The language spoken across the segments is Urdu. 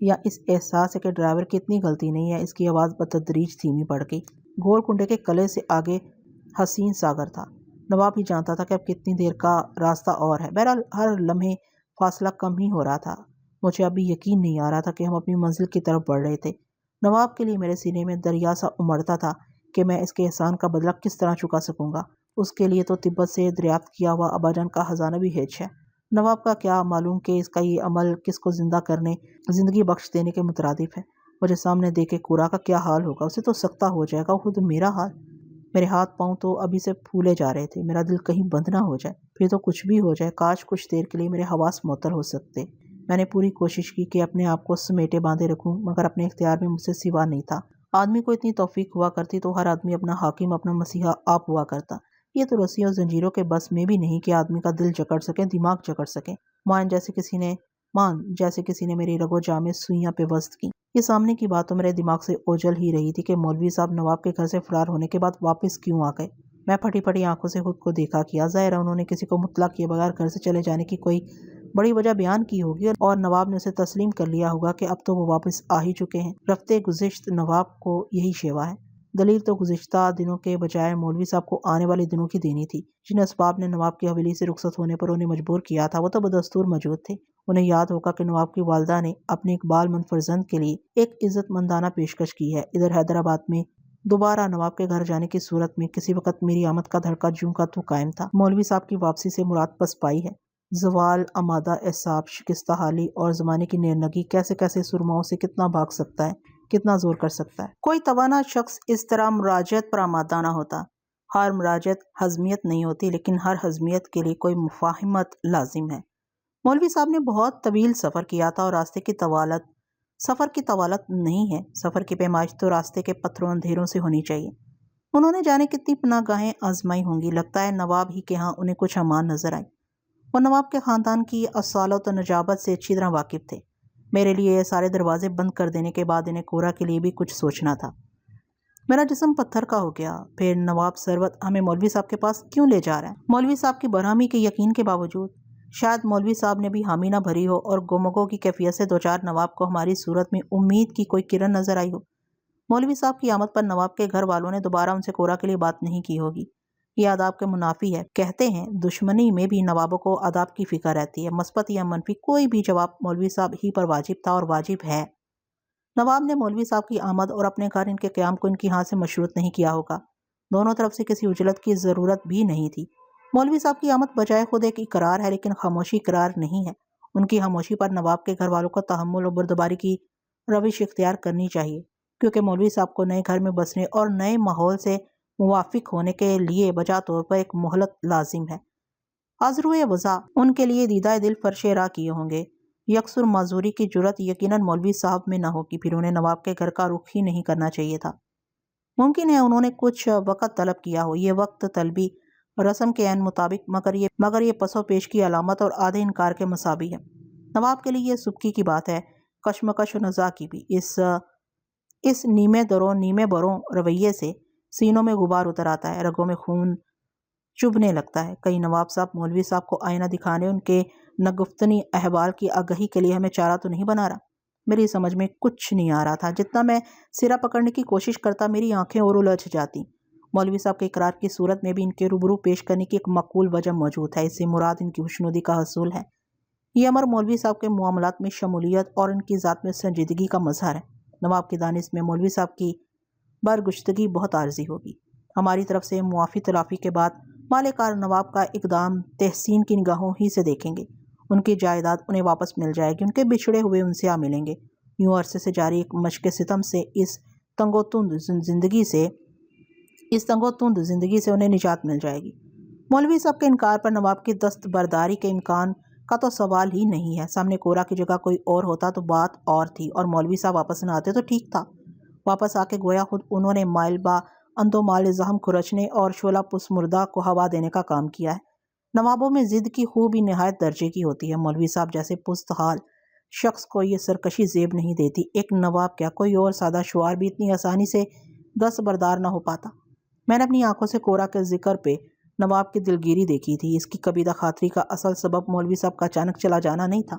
یا اس احساس ہے کہ ڈرائیور کی اتنی غلطی نہیں ہے؟ اس کی آواز بتدریج دھیمی پڑ گئی۔ گول کنڈے کے قلعے سے آگے حسین ساگر تھا۔ نواب ہی جانتا تھا کہ اب کتنی دیر کا راستہ اور ہے۔ بہرحال ہر لمحے فاصلہ کم ہی ہو رہا تھا۔ مجھے ابھی یقین نہیں آ رہا تھا کہ ہم اپنی منزل کی طرف بڑھ رہے تھے۔ نواب کے لیے میرے سینے میں دریا سا امڑتا تھا کہ میں اس کے احسان کا بدلہ کس طرح چکا سکوں گا۔ اس کے لیے تو تبت سے دریافت کیا ہوا اباجان کا خزانہ بھی ہیچ ہے۔ نواب کا کیا معلوم کہ اس کا یہ عمل کس کو زندہ کرنے، زندگی بخش دینے کے مترادف ہے۔ مجھے سامنے دیکھے کورا کا کیا حال ہوگا؟ اسے تو سکتہ ہو جائے گا۔ خود میرا حال، میرے ہاتھ پاؤں تو ابھی سے پھولے جا رہے تھے۔ میرا دل کہیں بند نہ ہو جائے، پھر تو کچھ بھی ہو جائے۔ کاش کچھ دیر کے لیے میرے حواس معطل ہو سکتے۔ میں نے پوری کوشش کی کہ اپنے آپ کو سمیٹے باندھے رکھوں، مگر اپنے اختیار میں مجھ سے سوا نہیں تھا۔ آدمی کو اتنی توفیق ہوا کرتی تو ہر آدمی اپنا حاکم، اپنا مسیحا آپ ہوا کرتا۔ یہ تو رسی اور زنجیروں کے بس میں بھی نہیں کہ آدمی کا دل جکڑ سکے، دماغ جکڑ سکے۔ مان جیسے کسی نے میری رگ و جان میں سوئیاں پیوست کی۔ یہ سامنے کی بات تو میرے دماغ سے اوجھل ہی رہی تھی کہ مولوی صاحب نواب کے گھر سے فرار ہونے کے بعد واپس کیوں آ گئے۔ میں پھٹی پھٹی آنکھوں سے خود کو دیکھا کیا۔ ظاہر ہے انہوں نے کسی کو مطلع کیے بغیر گھر سے چلے جانے کی کوئی بڑی وجہ بیان کی ہوگی، اور نواب نے اسے تسلیم کر لیا ہوگا کہ اب تو وہ واپس آ ہی چکے ہیں۔ رفتے گزشت نواب کو یہی شیوا ہے۔ دلیل تو گزشتہ دنوں کے بجائے مولوی صاحب کو آنے والے دنوں کی دینی تھی۔ جن اسباب نے نواب کی حویلی سے رخصت ہونے پر انہیں مجبور کیا تھا وہ تو بدستور موجود تھے۔ انہیں یاد ہوگا کہ نواب کی والدہ نے اپنے اقبال مند فرزند کے لیے ایک عزت مندانہ پیشکش کی ہے۔ ادھر حیدرآباد میں دوبارہ نواب کے گھر جانے کی صورت میں کسی وقت میری آمد کا دھڑکا جوں کا تو قائم تھا۔ مولوی صاحب کی واپسی سے مراد پس پائی ہے۔ زوال، امادہ اعصاب، شکستہ حالی اور زمانے کی نیرنگی کیسے کیسے سرماؤں سے کتنا بھاگ سکتا ہے، کتنا زور کر سکتا ہے۔ کوئی توانا شخص اس طرح مراجعت پر آمادہ نہ ہوتا۔ ہر مراجعت ہضمیت نہیں ہوتی، لیکن ہر ہضمیت کے لیے کوئی مفاہمت لازم ہے۔ مولوی صاحب نے بہت طویل سفر کیا تھا اور راستے کی طوالت سفر کی طوالت نہیں ہے۔ سفر کی پیمائش تو راستے کے پتھروں اندھیروں سے ہونی چاہیے۔ انہوں نے جانے کتنی پناہ گاہیں آزمائی ہوں گی۔ لگتا ہے نواب ہی کے ہاں انہیں کچھ امان نظر آئی۔ وہ نواب کے خاندان کی اصالت و نجابت سے اچھی طرح واقف تھے۔ میرے لیے یہ سارے دروازے بند کر دینے کے بعد انہیں کورا کے لیے بھی کچھ سوچنا تھا۔ میرا جسم پتھر کا ہو گیا۔ پھر نواب سروت ہمیں مولوی صاحب کے پاس کیوں لے جا رہا ہے؟ مولوی صاحب کی برہمی کے یقین کے باوجود؟ شاید مولوی صاحب نے بھی حامی نہ بھری ہو اور گمگو کی کیفیت سے دوچار نواب کو ہماری صورت میں امید کی کوئی کرن نظر آئی ہو۔ مولوی صاحب کی آمد پر نواب کے گھر والوں نے دوبارہ ان سے کورا کے لیے بات نہیں کی ہوگی۔ یہ آداب کے منافی ہے۔ کہتے ہیں دشمنی میں بھی نوابوں کو آداب کی فکر رہتی ہے۔ مثبت یا منفی کوئی بھی جواب مولوی صاحب ہی پر واجب تھا اور واجب ہے۔ نواب نے مولوی صاحب کی آمد اور اپنے گھر ان کے قیام کو ان کی ہاں سے مشروط نہیں کیا ہوگا۔ دونوں طرف سے کسی اجلت کی ضرورت بھی نہیں تھی۔ مولوی صاحب کی آمد بجائے خود ایک اقرار ہے، لیکن خاموشی اقرار نہیں ہے۔ ان کی خاموشی پر نواب کے گھر والوں کو تحمل و بردباری کی روش اختیار کرنی چاہیے، کیونکہ مولوی صاحب کو نئے گھر میں بسنے اور نئے ماحول سے موافق ہونے کے لیے بجا طور پر ایک مہلت لازم ہے۔ آزروئے وضع ان کے لیے دیدہ دل فرش راہ کیے ہوں گے۔ یکسر معذوری کی جرت یقیناً مولوی صاحب میں نہ ہوگی، پھر انہیں نواب کے گھر کا رخ ہی نہیں کرنا چاہیے تھا۔ ممکن ہے انہوں نے کچھ وقت طلب کیا ہو۔ یہ وقت طلبی رسم کے عین مطابق، مگر یہ پس و پیش کی علامت اور آدھے انکار کے مساوی ہے۔ نواب کے لیے یہ سبکی کی بات ہے، کشمکش و نزاع کی بھی۔ اس نیمے دروں نیمے بروں رویے سے سینوں میں غبار اتر آتا ہے، رگوں میں خون چبھنے لگتا ہے۔ کہیں نواب صاحب مولوی صاحب کو آئینہ دکھانے، ان کے نگفتنی احوال کی آگہی کے لیے ہمیں چارہ تو نہیں بنا رہا؟ میری سمجھ میں کچھ نہیں آ رہا تھا۔ جتنا میں سرا پکڑنے کی کوشش کرتا میری آنکھیں اور الجھ جاتی۔ مولوی صاحب کے اقرار کی صورت میں بھی ان کے روبرو پیش کرنے کی ایک معقول وجہ موجود ہے۔ اس سے مراد ان کی خوشنودی کا حصول ہے۔ یہ امر مولوی صاحب کے معاملات میں شمولیت اور ان کی ذات میں سنجیدگی کا مظہر ہے۔ نواب کی دانش میں مولوی صاحب کی برگشتگی بہت عارضی ہوگی۔ ہماری طرف سے معافی تلافی کے بعد مالکار نواب کا اقدام تحسین کی نگاہوں ہی سے دیکھیں گے۔ ان کی جائیداد انہیں واپس مل جائے گی، ان کے بچھڑے ہوئے ان سے آ ملیں گے۔ یوں عرصے سے جاری ایک مشق ستم سے، اس تنگ و تند زندگی سے انہیں نجات مل جائے گی۔ مولوی صاحب کے انکار پر نواب کی دستبرداری کے امکان کا تو سوال ہی نہیں ہے۔ سامنے کورا کی جگہ کوئی اور ہوتا تو بات اور تھی، اور مولوی صاحب واپس نہ آتے تو ٹھیک تھا۔ واپس آ کے گویا خود انہوں نے مائل با اندو مال زخم کھرچنے اور شعلہ پس مردہ کو ہوا دینے کا کام کیا ہے۔ نوابوں میں ضد کی خوبی نہایت درجے کی ہوتی ہے۔ مولوی صاحب جیسے پست حال شخص کو یہ سرکشی زیب نہیں دیتی۔ ایک نواب کیا، کوئی اور سادہ شعار بھی اتنی آسانی سے دستبردار نہ ہو پاتا۔ میں نے اپنی آنکھوں سے کورا کے ذکر پہ نواب کی دلگیری دیکھی تھی۔ اس کی کبیدہ خاطری کا اصل سبب مولوی صاحب کا اچانک چلا جانا نہیں تھا۔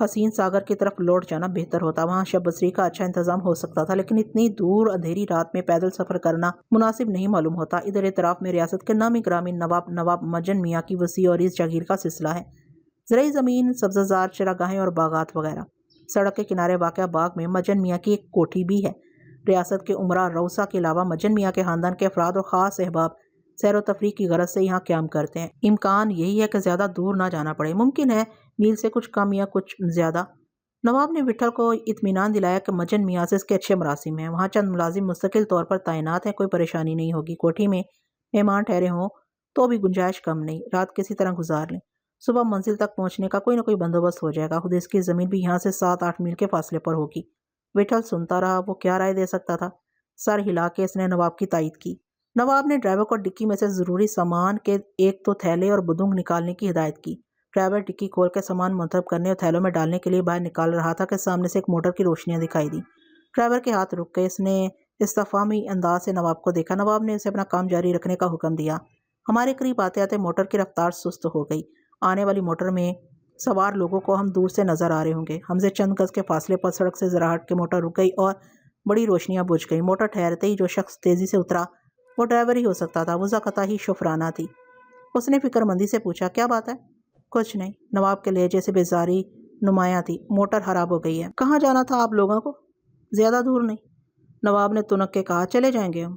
حسین ساگر کی طرف لوٹ جانا بہتر ہوتا، وہاں شب بصری کا اچھا انتظام ہو سکتا تھا، لیکن اتنی دور اندھیری رات میں پیدل سفر کرنا مناسب نہیں معلوم ہوتا۔ ادھر اطراف میں ریاست کے نامی گرامی نواب مجن میاں کی وسیع اور اس جاگیر کا سلسلہ ہے، زرعی زمین، سبززار، چراگاہیں اور باغات وغیرہ۔ سڑک کے کنارے واقع باغ میں مجن میاں کی ایک کوٹھی بھی ہے۔ ریاست کے عمرا روسا کے علاوہ مجن میاں کے خاندان کے افراد اور خاص احباب سیر و تفریح کی غرض سے یہاں قیام کرتے ہیں۔ امکان یہی ہے کہ زیادہ دور نہ جانا پڑے، ممکن ہے میل سے کچھ کم یا کچھ زیادہ۔ نواب نے وٹھل کو اطمینان دلایا کہ مجن میاں سے اس کے اچھے مراسم ہیں، وہاں چند ملازم مستقل طور پر تعینات ہیں، کوئی پریشانی نہیں ہوگی۔ کوٹھی میں مہمان ٹھہرے ہوں تو بھی گنجائش کم نہیں، رات کسی طرح گزار لیں، صبح منزل تک پہنچنے کا کوئی نہ کوئی بندوبست ہو جائے گا۔ خود اس کی زمین بھی یہاں سے 7-8 میل کے فاصلے پر ہوگی۔ وٹھل سنتا رہا، وہ کیا رائے دے سکتا تھا؟ سر ہلا کے اس نے نواب کی تائید کی۔ نواب نے ڈرائیور کو ڈکی میں سے ضروری سامان کے ایک تو تھیلے اور بدنگ نکالنے کی ہدایت کی۔ ڈرائیور ڈکی کھول کے سامان منتخب کرنے اور تھیلوں میں ڈالنے کے لیے باہر نکال رہا تھا کہ سامنے سے ایک موٹر کی روشنیاں دکھائی دی۔ ڈرائیور کے ہاتھ رک گئے، اس نے استفہامی انداز سے نواب کو دیکھا۔ نواب نے اسے اپنا کام جاری رکھنے کا حکم دیا۔ ہمارے قریب آتے آتے موٹر کی رفتار سست ہو گئی۔ آنے والی موٹر میں سوار لوگوں کو ہم دور سے نظر آ رہے ہوں گے۔ ہم سے چند گز کے فاصلے پر سڑک سے ذرا ہٹ کے موٹر رک گئی اور بڑی روشنیاں بجھ گئی۔ موٹر ٹھہرتے ہی جو شخص تیزی سے اترا وہ ڈرائیور ہی ہو سکتا تھا، وہ ذاتاً ہی شفرانہ تھی۔ اس نے فکر مندی سے پوچھا، کیا بات ہے؟ کچھ نہیں، نواب کے لہجے سے بیزاری نمایاں تھی۔ موٹر خراب ہو گئی ہے۔ کہاں جانا تھا آپ لوگوں کو؟ زیادہ دور نہیں، نواب نے تنک کے کہا، چلے جائیں گے ہم۔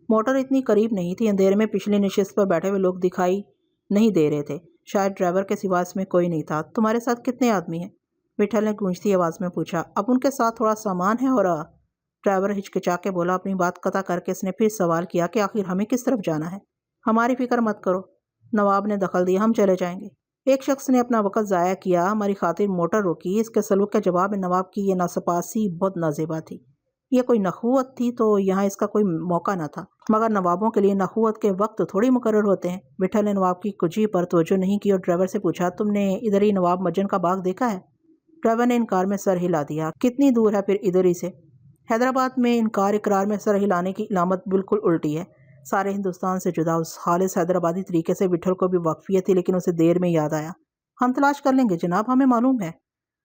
موٹر اتنی قریب نہیں تھی، اندھیرے میں پچھلی نشست پر بیٹھے ہوئے لوگ دکھائی نہیں دے رہے تھے، شاید ڈرائیور کے سوا اس میں کوئی نہیں تھا۔ تمہارے ساتھ کتنے آدمی ہیں؟ وٹھل نے گونجتی آواز میں پوچھا۔ اب ان کے ساتھ تھوڑا سامان ہے اور ڈرائیور ہچکچا کے بولا۔ اپنی بات قطع کر کے اس نے پھر سوال کیا کہ آخر ہمیں کس طرف جانا ہے؟ ہماری فکر مت کرو، نواب نے دخل دیا، ہم چلے جائیں گے۔ ایک شخص نے اپنا وقت ضائع کیا، ہماری خاطر موٹر روکی۔ اس کے سلوک کے جواب میں نواب کی یہ ناسپاسی بہت نازیبا تھی۔ یہ کوئی نخوت تھی تو یہاں اس کا کوئی موقع نہ تھا، مگر نوابوں کے لیے نخوت کے وقت تھوڑی مقرر ہوتے ہیں۔ وٹھل نے نواب کی کجی پر توجہ نہیں کی اور ڈرائیور سے پوچھا، تم نے ادھر ہی نواب مجن کا باغ دیکھا ہے؟ ڈرائیور نے انکار میں سر ہلا دیا۔ کتنی دور ہے پھر ادھر ہی سے؟ حیدرآباد میں انکار اقرار میں سر ہلانے کی علامت بالکل الٹی ہے، سارے ہندوستان سے جدا۔ اس خالص حیدرآبادی طریقے سے وٹھل کو بھی واقفیت تھی، لیکن اسے دیر میں یاد آیا۔ ہم تلاش کر لیں گے جناب، ہمیں معلوم ہے،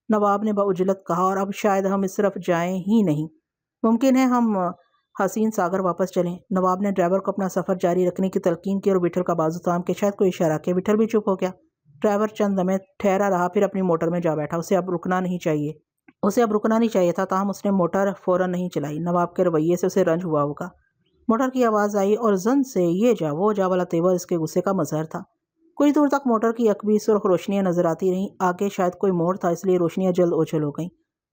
نواب نے بعجلت کہا، اور اب شاید ہم اس طرف جائیں ہی نہیں، ممکن ہے ہم حسین ساگر واپس چلیں۔ نواب نے ڈرائیور کو اپنا سفر جاری رکھنے کی تلقین کی اور وٹھل کا بازو تھام کے شاید کوئی اشارہ کیا۔ وٹھل بھی چپ ہو گیا۔ ڈرائیور چند لمحے ٹھہرا رہا، پھر اپنی موٹر میں جا بیٹھا۔ اسے اب رکنا نہیں چاہیے تھا، تاہم اس نے موٹر فوراً نہیں چلائی۔ نواب کے رویے سے اسے رنج ہوا ہوگا۔ موٹر کی آواز آئی اور زن سے یہ جا وہ جا والا تیور اس کے غصے کا مظہر تھا۔ کچھ دور تک موٹر کی اکبی سرخ روشنیاں نظر آتی رہیں، آگے شاید کوئی موڑ تھا، اس لیے روشنیاں جلد اوجھل ہو گئیں۔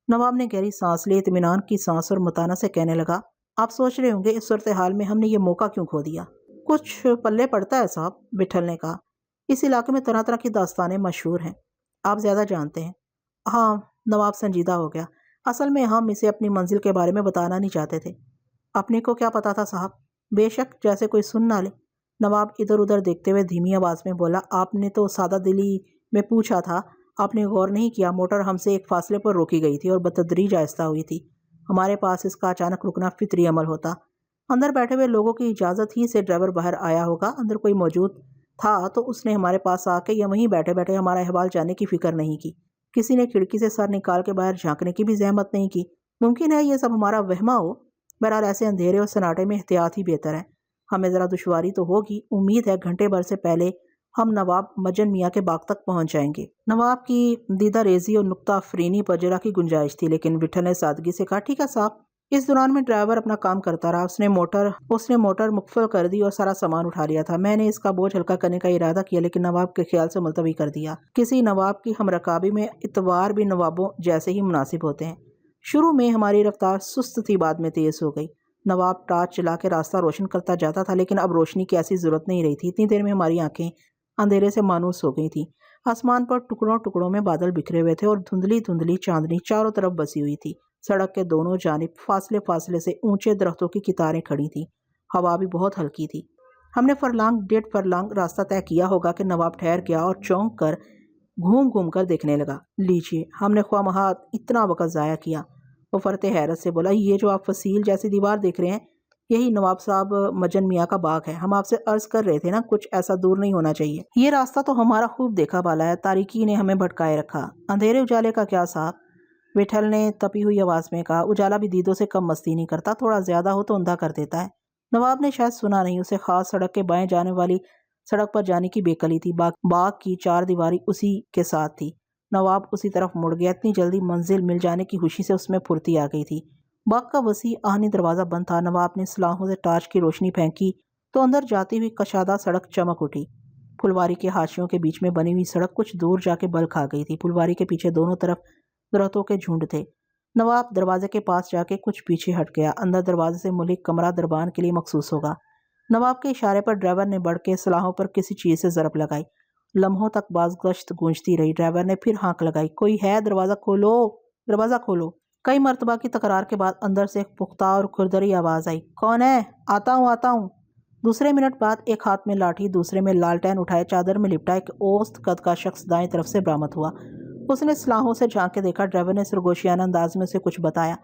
نواب نے گہری سانس لی، اطمینان کی سانس، اور متانہ سے کہنے لگا، آپ سوچ رہے ہوں گے اس صورتحال میں ہم نے یہ موقع کیوں کھو دیا؟ کچھ پلے پڑتا ہے صاحب، وٹھل نے کہا، اس علاقے میں طرح طرح کی داستانیں مشہور ہیں، آپ زیادہ جانتے ہیں۔ ہاں، نواب سنجیدہ ہو گیا، اصل میں ہم اسے اپنی منزل کے بارے میں بتانا نہیں چاہتے تھے۔ اپنے کو کیا پتا تھا صاحب؟ بے شک، جیسے کوئی سن نہ لے۔ نواب ادھر ادھر دیکھتے ہوئے دھیمی آواز میں بولا، آپ نے تو سادہ دلی میں پوچھا تھا، آپ نے غور نہیں کیا، موٹر ہم سے ایک فاصلے پر روکی گئی تھی اور بتدریج آہستہ ہوئی تھی۔ ہمارے پاس اس کا اچانک رکنا فطری عمل ہوتا۔ اندر بیٹھے ہوئے لوگوں کی اجازت ہی سے ڈرائیور باہر آیا ہوگا، اندر کوئی موجود تھا تو اس نے ہمارے پاس آ کے یا وہیں بیٹھے بیٹھے ہمارا احوال جاننے کی فکر نہیں کی۔ کسی نے کھڑکی سے سر نکال کے باہر جھانکنے کی بھی زحمت نہیں کی۔ ممکن ہے یہ سب ہمارا وہمہ ہو، بہرحال ایسے اندھیرے اور سناٹے میں احتیاط ہی بہتر ہے۔ ہمیں ذرا دشواری تو ہوگی، امید ہے گھنٹے بھر سے پہلے ہم نواب مجن میاں کے باغ تک پہنچ جائیں گے۔ نواب کی دیدہ ریزی اور نکتہ افرینی پر ذرا کی گنجائش تھی، لیکن وٹھل نے سادگی سے کہا، ٹھیک ہے صاحب۔ اس دوران میں ڈرائیور اپنا کام کرتا رہا۔ اس نے موٹر مقفل کر دی اور سارا سامان اٹھا لیا تھا۔ میں نے اس کا بوجھ ہلکا کرنے کا ارادہ کیا، لیکن نواب کے خیال سے ملتوی کر دیا۔ کسی نواب کی ہم رکابی میں اتوار بھی نوابوں جیسے ہی مناسب ہوتے ہیں۔ شروع میں ہماری رفتار سست تھی، بعد میں تیز ہو گئی۔ نواب ٹارچ چلا کے راستہ روشن کرتا جاتا تھا، لیکن اب روشنی کی ایسی ضرورت نہیں رہی تھی۔ اتنی دیر میں ہماری آنکھیں اندھیرے سے مانوس ہو گئی تھیں۔ آسمان پر ٹکڑوں ٹکڑوں میں بادل بکھرے ہوئے تھے اور دھندلی دھندلی چاندنی چاروں طرف بسی ہوئی تھی۔ سڑک کے دونوں جانب فاصلے فاصلے سے اونچے درختوں کی قطاریں کھڑی تھیں۔ ہوا بھی بہت ہلکی تھی۔ ہم نے فرلانگ 1.5 فرلانگ راستہ طے کیا ہوگا کہ نواب ٹھہر گیا اور چونک کر گھوم گھوم کر دیکھنے لگا۔ لیجیے، ہم نے خواہ مخواہ اتنا وقت ضائع کیا۔ وہ فرتے حیرت سے بولا، یہ جو آپ فصیل جیسی دیوار دیکھ رہے ہیں، یہی نواب صاحب مجن میاں کا باغ ہے. ہم آپ سے عرض کر رہے تھے نا, کچھ ایسا دور نہیں ہونا چاہیے. یہ راستہ تو ہمارا خوب دیکھا بالا ہے, تاریکی نے ہمیں بھٹکائے رکھا. اندھیرے اجالے کا کیا صاحب, وٹھل نے تپی ہوئی آواز میں کہا. اجالا بھی دیدوں سے کم مستی نہیں کرتا, تھوڑا زیادہ ہو تو اندھا کر دیتا ہے. نواب نے شاید سنا نہیں, اسے خاص سڑک کے بائیں جانے والی سڑک پر جانے کی بے قلی تھی. باغ کی چار دیواری اسی کے ساتھ تھی. نواب اسی طرف مڑ گیا. اتنی جلدی منزل مل جانے کی خوشی سے اس میں پھرتی آ گئی تھی. باغ کا وسیع آہنی دروازہ بند تھا. نواب نے سلاخوں سے ٹارچ کی روشنی پھینکی تو اندر جاتی ہوئی کشادہ سڑک چمک اٹھی. پھلواری کے حاشیوں کے بیچ میں بنی ہوئی سڑک کچھ دور جا کے بل کھا گئی تھی. پھلواری کے پیچھے دونوں طرف درختوں کے جھنڈ تھے. نواب دروازے کے پاس جا کے کچھ پیچھے ہٹ گیا. اندر دروازے سے ملک کمرہ دربان کے لیے مخصوص ہوگا. نواب کے اشارے پر ڈرائیور نے بڑھ کے سلاخوں پر کسی چیز سے ضرب لگائی. لمحوں تک باز گشت گونجتی رہی. ڈرائیور نے پھر ہانک لگائی. کوئی ہے, دروازہ کھولو, دروازہ کھولو. کئی مرتبہ کی تکرار کے بعد اندر سے ایک پختہ اور کھردری آواز آئی. کون ہے؟ آتا ہوں آتا ہوں. دوسرے منٹ بعد ایک ہاتھ میں لاٹھی, دوسرے میں لالٹین اٹھائے چادر میں لپٹا ایک اوسط قد کا شخص دائیں طرف سے برآمد ہوا. اس نے سلاخوں سے جھانک کے دیکھا. ڈرائیور نے سرگوشیانہ انداز میں اسے کچھ بتایا.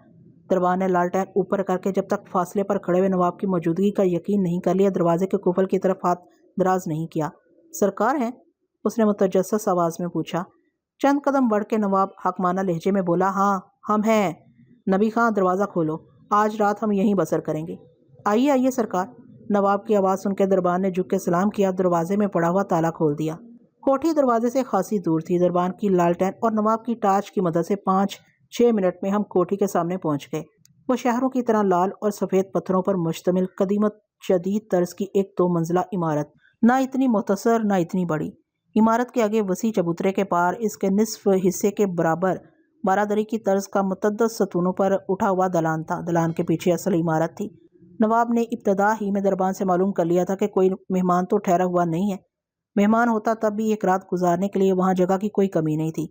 دربان نے لالٹین اوپر کر کے جب تک فاصلے پر کھڑے ہوئے نواب کی موجودگی کا یقین نہیں کر لیا, دروازے کے قفل کی طرف ہاتھ دراز نہیں کیا. سرکار ہیں؟ اس نے متجسس آواز میں پوچھا. چند قدم بڑھ کے نواب حکمانہ لہجے میں بولا. ہاں ہم ہیں. نبی خاں, دروازہ کھولو, آج رات ہم یہیں بسر کریں گے. آئیے آئیے سرکار. نواب کی آواز سن کے دربان نے جھک کے سلام کیا. دروازے میں پڑا ہوا تالا کھول دیا. کوٹھی دروازے سے خاصی دور تھی. دربان کی لالٹین اور نواب کی ٹارچ کی مدد سے 5-6 منٹ میں ہم کوٹھی کے سامنے پہنچ گئے. وہ شہروں کی طرح لال اور سفید پتھروں پر مشتمل قدیمت جدید طرز کی ایک 2 منزلہ عمارت, نہ اتنی مختصر نہ اتنی بڑی. عمارت کے آگے وسیع چبوترے کے پار اس کے نصف حصے کے برابر بارادری کی طرز کا متعدد ستونوں پر اٹھا ہوا دلان تھا. دلان کے پیچھے اصل عمارت تھی. نواب نے ابتدا ہی میں دربان سے معلوم کر لیا تھا کہ کوئی مہمان تو ٹھہرا ہوا نہیں ہے. مہمان ہوتا تب بھی ایک رات گزارنے کے لیے وہاں جگہ کی کوئی کمی نہیں تھی.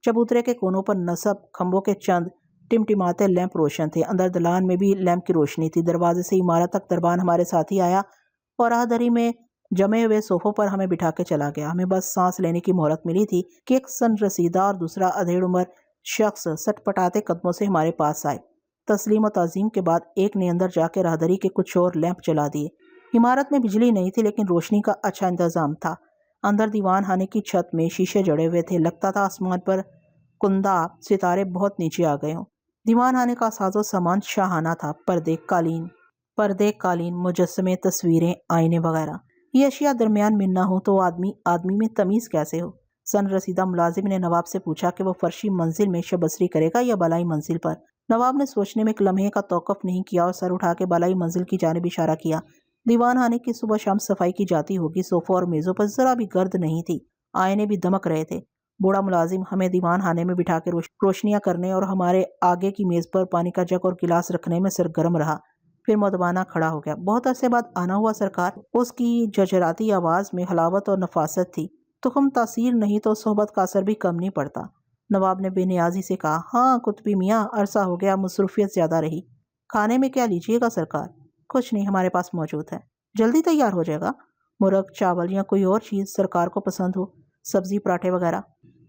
چبوترے کے کونوں پر نصب کھمبوں کے چند ٹمٹماتے لیمپ روشن تھے. اندر دلان میں بھی لیمپ کی روشنی تھی. دروازے سے عمارت تک دربان ہمارے ساتھ ہی آیا اور راہدری میں جمے ہوئے صوفوں پر ہمیں بٹھا کے چلا گیا. ہمیں بس سانس لینے کی مہلت ملی تھی کہ ایک سن رسیدہ اور دوسرا ادھیڑ عمر شخص سٹ پٹاتے قدموں سے ہمارے پاس آئے. تسلیم و تعظیم کے بعد ایک نے اندر جا کے راہدری کے کچھ اور لیمپ جلا دیے. عمارت میں بجلی نہیں تھی لیکن روشنی کا اچھا انتظام تھا. اندر دیوان خانے کی چھت میں شیشے جڑے ہوئے تھے. لگتا تھا آسمان پر کندہ ستارے بہت نیچے آ گئے ہوں. دیوان خانے کا ساز و سامان شاہانہ تھا. پردے قالین مجسمے تصویریں آئینے وغیرہ. یہ اشیاء درمیان میں نہ ہو تو آدمی میں تمیز کیسے ہو؟ سن رسیدہ ملازم نے نواب سے پوچھا کہ وہ فرشی منزل میں شب بسری کرے گا یا بالائی منزل پر. نواب نے سوچنے میں ایک لمحے کا توقف نہیں کیا اور سر اٹھا کے بالائی منزل کی جانب اشارہ کیا. دیوان خانے کی صبح شام صفائی کی جاتی ہوگی. صوفوں اور میزوں پر ذرا بھی گرد نہیں تھی. آئینے بھی دمک رہے تھے. بوڑھا ملازم ہمیں دیوان خانے میں بٹھا کے روشنیاں کرنے اور ہمارے آگے کی میز پر پانی کا جگ اور گلاس رکھنے میں سرگرم رہا. پھر مدبانہ کھڑا ہو گیا. بہت عرصے بعد آنا ہوا سرکار. اس کی ججراتی آواز میں حلاوت اور نفاست تھی. تخم تاثیر نہیں تو صحبت کا اثر بھی کم نہیں پڑتا. نواب نے بے نیازی سے کہا. ہاں قطبی میاں, عرصہ ہو گیا, مصروفیت زیادہ رہی. کھانے میں کیا لیجیے گا سرکار؟ کچھ نہیں, ہمارے پاس موجود ہے. جلدی تیار ہو جائے گا. مرغ, چاول یا کوئی اور چیز سرکار کو پسند ہو, سبزی, پراٹھے وغیرہ.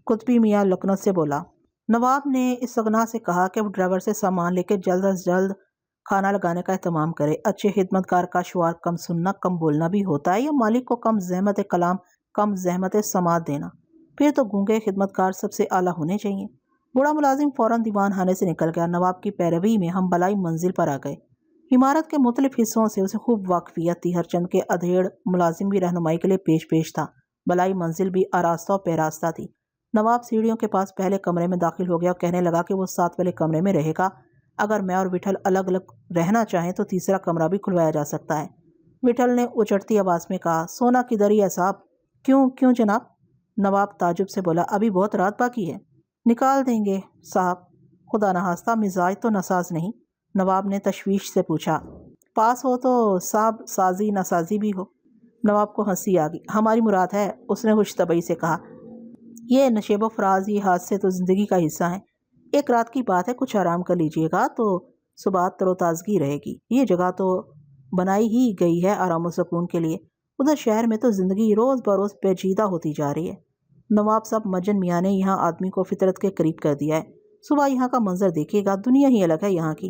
قطبی میاں لکنت سے بولا. نواب نے استغنا سے کہا کہ وہ ڈرائیور سے سامان لے کے جلد از جلد کھانا لگانے کا اہتمام کرے. اچھے خدمتگار کا شعار کم سننا کم بولنا بھی ہوتا ہے, یا مالک کو کم زحمت کلام کم زحمت سماعت دینا. پھر تو گونگے خدمتگار سب سے اعلیٰ ہونے چاہیے. بوڑھا ملازم فوراً دیوان خانے سے نکل گیا. نواب کی پیروی میں ہم بالائی منزل پر آ گئے. عمارت کے مختلف حصوں سے اسے خوب واقفیت تھی. ہر چند کے ادھیڑ ملازم بھی رہنمائی کے لیے پیش تھا. بالائی منزل بھی آراستہ و پیراستہ تھی. نواب سیڑھیوں کے پاس پہلے کمرے میں داخل ہو گیا اور کہنے لگا کہ وہ ساتھ والے کمرے میں رہے گا. اگر میں اور وٹھل الگ الگ رہنا چاہیں تو تیسرا کمرہ بھی کھلوایا جا سکتا ہے. وٹھل نے اچڑتی آواز میں کہا. سونا کدھر ہی ہے صاحب؟ کیوں جناب؟ نواب تعجب سے بولا. ابھی بہت رات باقی ہے. نکال دیں گے صاحب. خدا نخواستہ مزاج تو ناساز نہیں؟ نواب نے تشویش سے پوچھا. پاس ہو تو صاحب سازی ناسازی بھی ہو. نواب کو ہنسی آ گئی. ہماری مراد ہے, اس نے خوش طبعی سے کہا. یہ نشیب و فراز, یہ حادثے تو زندگی کا حصہ ہیں. ایک رات کی بات ہے, کچھ آرام کر لیجئے گا تو صبح تر و تازگی رہے گی. یہ جگہ تو بنائی ہی گئی ہے آرام و سکون کے لیے. ادھر شہر میں تو زندگی روز بروز پیچیدہ ہوتی جا رہی ہے. نواب صاحب مجن میاں نے یہاں آدمی کو فطرت کے قریب کر دیا ہے. صبح یہاں کا منظر دیکھیے گا, دنیا ہی الگ ہے یہاں کی.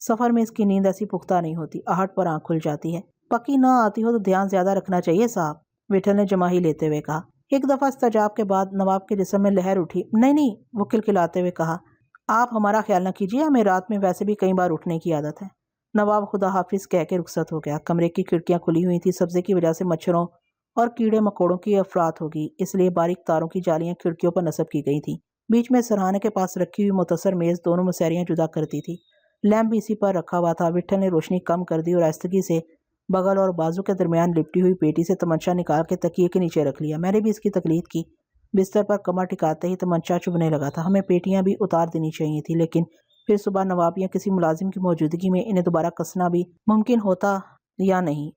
سفر میں اس کی نیند ایسی پختہ نہیں ہوتی، آہٹ پر آنکھ کھل جاتی ہے۔ پکی نہ آتی ہو تو دھیان زیادہ رکھنا چاہیے صاحب، وٹھل نے جماہی لیتے ہوئے کہا۔ ایک دفعہ استجاب کے بعد نواب کے جسم میں لہر اٹھی۔ نہیں، وہ کلکلاتے ہوئے کہا، آپ ہمارا خیال نہ کیجیے، ہمیں رات میں ویسے بھی کئی بار اٹھنے کی عادت ہے۔ نواب خدا حافظ کہہ کے رخصت ہو گیا۔ کمرے کی کھڑکیاں کھلی ہوئی تھی، سبزے کی وجہ سے مچھروں اور کیڑے مکوڑوں کی افرات ہوگی، اس لیے باریک تاروں کی جالیاں کھڑکیوں پر نصب کی گئی تھیں۔ بیچ میں سرہانے کے پاس رکھی ہوئی متصر میز دونوں مسیریاں جدا کرتی تھی۔ لیمپ بھی اسی پر رکھا ہوا تھا۔ وٹھل نے روشنی کم کر دی اور آہستگی سے بغل اور بازو کے درمیان لپٹی ہوئی پیٹی سے تمنچا نکال کے تکیے کے نیچے رکھ لیا۔ میں نے بھی اس کی تقلید کی۔ بستر پر کمر ٹکاتے ہی تمنچا چبھنے لگا تھا۔ ہمیں پیٹیاں بھی اتار دینی چاہیے تھی، لیکن پھر صبح نواب یا کسی ملازم کی موجودگی میں انہیں دوبارہ کسنا بھی ممکن ہوتا یا نہیں۔